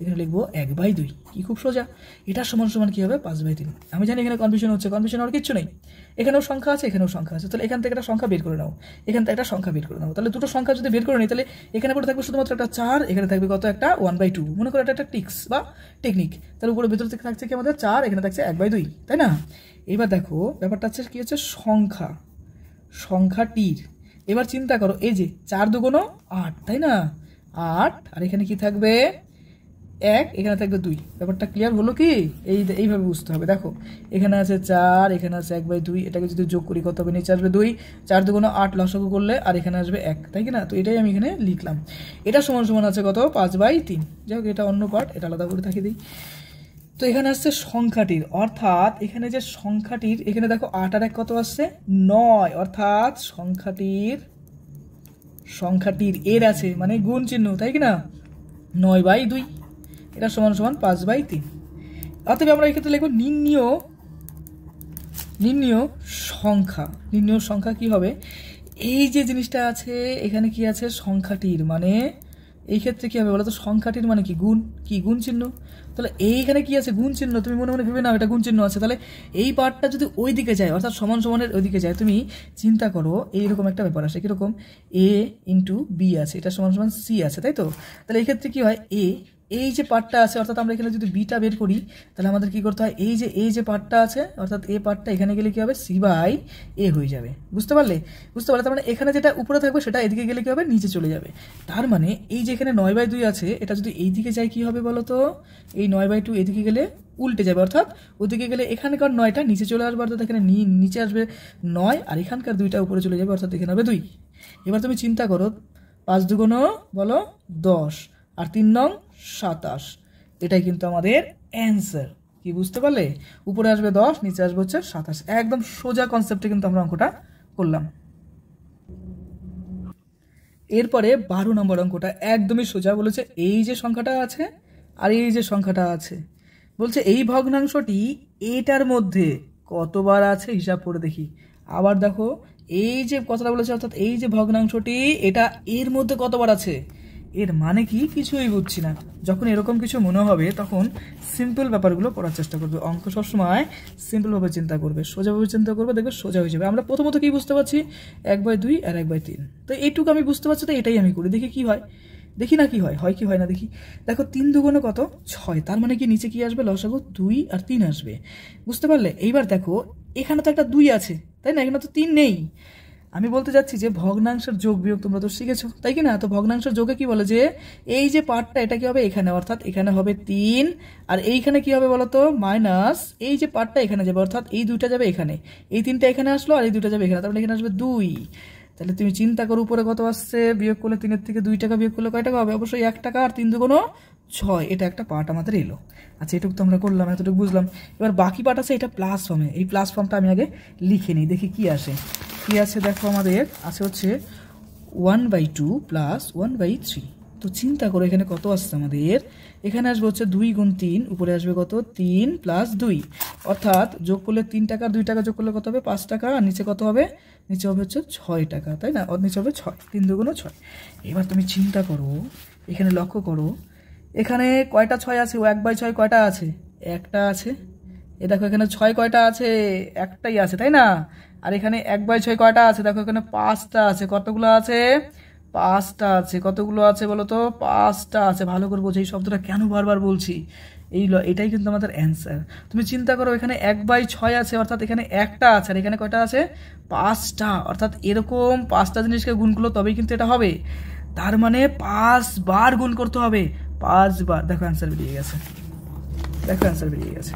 এখানে লিখবো 1/2। কি খুব সোজা। এটা সমান সমান কি হবে? 5/3। আমি জানি এখানে কনফিউশন হচ্ছে, কনফিউশন হওয়ার কিছু নেই। এখানেও সংখ্যা আছে, এখানেও সংখ্যা আছে, তাহলে এখান থেকে একটা সংখ্যা বের করে নাও, এখান থেকে একটা সংখ্যা বের করে নাও। তাহলে দুটো সংখ্যা যদি বের করে নিই তাহলে এখানে পড়ে থাকবে শুধুমাত্র একটা 4, এখানে থাকবে কত? একটা 1/2। মনে করো এটা একটা ট্রিক্স বা টেকনিক। তাহলে উপরে ভেতর থেকে থাকছে কি আমাদের 4, এখানে থাকছে 1/2, তাই না? এবার দেখো ব্যাপারটা হচ্ছে কি হচ্ছে সংখ্যাটির। এবার চিন্তা করো, এই যে 4 দুগুণ 8, তাই না? 8, আর এখানে কি থাকবে? 1, এখানে থাকবে 2। ব্যাপারটা ক্লিয়ার হলো কি? এইভাবে বুঝতে হবে। দেখো এখানে আছে 4, এখানে আছে 1/2, এটাকে যদি যোগ করি কত হবে? নিচে আসবে 2, 4 দুগুণ 8 লসাগু করলে, আর এখানে আসবে 1, তাই কি না? তো এটাই আমি এখানে লিখলাম। এটা সমান সমান আছে কত? 5/3। যাই হোক, এটা অন্য পার্ট, এটা আলাদা করে থাকিয়ে দিই। তো এখানে আসছে সংখ্যাটির, অর্থাৎ এখানে যে সংখ্যাটির, এখানে দেখো 8 আর 1 কত আসছে? 9, অর্থাৎ সংখ্যাটির এর আছে মানে গুণ চিহ্ন, তাই কি না? 9/2, এটা সমান সমান 5/3। অতএব আমরা এই ক্ষেত্রে লিখব নির্ণীয় সংখ্যা কি হবে? এই যে জিনিসটা আছে এখানে কি আছে? সংখ্যাটির, মানে এই ক্ষেত্রে কি হবে বলো তো? সংখ্যাটির মানে কি? গুণ চিহ্ন। তাহলে এইখানে কি আছে? গুণ চিহ্ন। তুমি মনে মনে ভেবে নাও এটা গুণ চিহ্ন আছে, তাহলে এই পার্টটা যদি ওই দিকে যায়, অর্থাৎ সমান সমানের ওই দিকে যায়, তুমি চিন্তা করো এইরকম একটা ব্যাপার আসে, কিরকম? A × B আছে, এটা সমান সমান C আছে, তাই তো? তাহলে এই ক্ষেত্রে কি হয়? এই যে পার্টটা আছে, অর্থাৎ আমরা এখানে যদি বিটা বের করি তাহলে আমাদের কি করতে হয়? এই যে পার্টটা আছে, অর্থাৎ এই পার্টটা এখানে গেলে কি হবে? C/A হয়ে যাবে। বুঝতে পারলে? তার মানে এখানে যেটা উপরে থাকবে সেটা এদিকে গেলে কি হবে? নিচে চলে যাবে। তার মানে এই যে এখানে 9/2 আছে, এটা যদি এই দিকে যায় কি হবে বলো তো? এই 9/2 এদিকে গেলে উল্টে যাবে, অর্থাৎ ওদিকে গেলে এখানকার 9টা নিচে চলে আসবে, অর্থাৎ এখানে নিচে আসবে 9, আর এখানকার 2টা উপরে চলে যাবে, অর্থাৎ এখানে হবে 2। এবার তুমি চিন্তা করো, 5 দুগুণ বলো 10, আর 3 নং 27, এটাই কিন্তু আমাদের অ্যান্সার। কি বুঝতে পারলে? উপরে আসবে 10, নিচে আসবে হচ্ছে 27। একদম সোজা কনসেপ্টে কিন্তু আমরা অঙ্কটা করলাম। এরপরে 12 নম্বর অঙ্কটা একদমই সোজা। বলেছে এই যে সংখ্যাটা আছে আর এই যে সংখ্যাটা আছে, বলছে এই ভগ্নাংশটি এটার মধ্যে কতবার আছে হিসাব করে দেখি। আবার দেখো এই যে কথাটা বলেছে, অর্থাৎ এই যে ভগ্নাংশটি এটা এর মধ্যে কতবার আছে, এর মানে কি কিছুই বুঝছি না। যখন এরকম কিছু মনে হবে তখন সিম্পল ব্যাপারগুলো করার চেষ্টা করবে। অঙ্ক সবসময় সিম্পলভাবে চিন্তা করবে, সোজাভাবে চিন্তা করবে, দেখবে সোজা হয়ে যাবে। আমরা প্রথমত কি বুঝতে পারছি, 1/2 আর 1/3। তো এইটুকু আমি বুঝতে পারছি, তো এটাই আমি করি, দেখি কি হয়। দেখি না কি হয়, হয় কি হয় না দেখি। দেখো 3 দুগুণে কত 6, তার মানে কি নিচে কি আসবে, লসাগু 2 আর 3 আসবে। বুঝতে পারলে? এইবার দেখো এখানে তো একটা 2 আছে, তাই না? এখানে তো 3 নেই। আমি বলতে যাচ্ছি যে ভগ্নাংশের যোগ বিয়োগ তোমরা তো শিখেছো, তাই কি না? তো ভগ্নাংশের যোগে কি বলে যে এই যে পার্টটা এটা কি হবে এখানে, অর্থাৎ এখানে হবে 3, আর এইখানে কি হবে বলতো মাইনাস এই যে পার্টটা এখানে যাবে, অর্থাৎ এই 2টা যাবে এখানে, এই 3টা এখানে আসলো আর এই 2টা যাবে এখানে, তার মানে এখানে আসবে 2। তাহলে তুমি চিন্তা করো উপরে কত আসছে, বিয়োগ করলে 3-এর থেকে 2 টাকা বিয়োগ করলে কয় টাকা হবে? অবশ্যই 1 টাকা, আর 3 দুগুণ 6। এটা একটা পার্ট আমাদের এলো। আচ্ছা, এটুকু তো আমরা করলাম, এতটুকু বুঝলাম। এবার বাকি পার্ট আছে, এটা প্লাস ফর্মে। এই প্লাস ফর্মটা আমি আগে লিখে নিই, দেখি কি আসে। কি আছে দেখো, আমাদের আছে হচ্ছে 1/2 প্লাস 1/3। তো চিন্তা করো এখানে কত আসছে আমাদের, এখানে আসবে হচ্ছে 2 গুণ 3, উপরে আসবে কত 3 প্লাস 2, অর্থাৎ যোগ করলে 3 টাকা 2 টাকা যোগ করলে কত হবে 5 টাকা, আর নিচে কত হবে, নিচে হবে হচ্ছে 6 টাকা, তাই না? নিচে হবে 6, 3 দুগুণ 6। এবার তুমি চিন্তা করো, এখানে লক্ষ্য করো এখানে কয়টা 6 আছে, ও 1/6 কয়টা আছে, একটা আছে। এ দেখো এখানে 6 কয়টা আছে, একটাই আছে, তাই না? আর এখানে 1/6 কয়টা আছে, দেখো এখানে 5টা আছে। কতগুলো আছে? 5টা আছে। কতগুলো আছে বলো তো? 5টা আছে। ভালো করে বোঝো এই শব্দটা কেন বারবার বলছি। এটাই কিন্তু আমাদের অ্যান্সার। তুমি চিন্তা করো এখানে 1/6 আছে, অর্থাৎ এখানে একটা আছে, আর এখানে কয়টা আছে 5টা, অর্থাৎ এরকম 5টা জিনিসকে গুণ করলো তবেই কিন্তু এটা হবে। তার মানে 5 বার গুণ করতে হবে, 5 বার। দেখো অ্যান্সার বেরিয়ে গেছে, দেখো অ্যান্সার বেরিয়ে গেছে।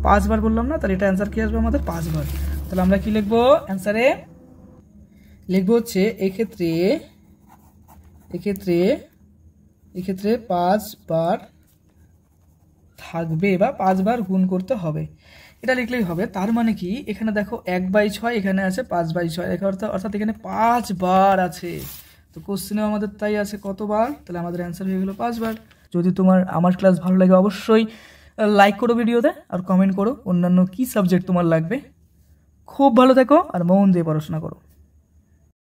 5 বার বললাম না? তাহলে এটা অ্যান্সার কি আসবে আমাদের 5 বার। তাহলে আমরা কি লিখবো অ্যান্সারে? লিখবো হচ্ছে এক্ষেত্রে 5 বার থাকবে বা 5 বার গুণ করতে হবে, এটা লিখলেই হবে। তার মানে কি এখানে দেখো 1/6, এখানে আছে 5/6, অর্থাৎ এখানে 5 বার আছে। তো কোশ্চেনেও আমাদের তাই আছে কতবার, তাহলে আমাদের অ্যান্সার হয়ে গেল 5 বার। যদি তোমার আমার ক্লাস ভালো লাগে অবশ্যই লাইক করো ভিডিওতে, আর কমেন্ট করো অন্যান্য কি সাবজেক্ট তোমার লাগবে। খুব ভালো থেকো আর মন দিয়ে পড়াশোনা করো।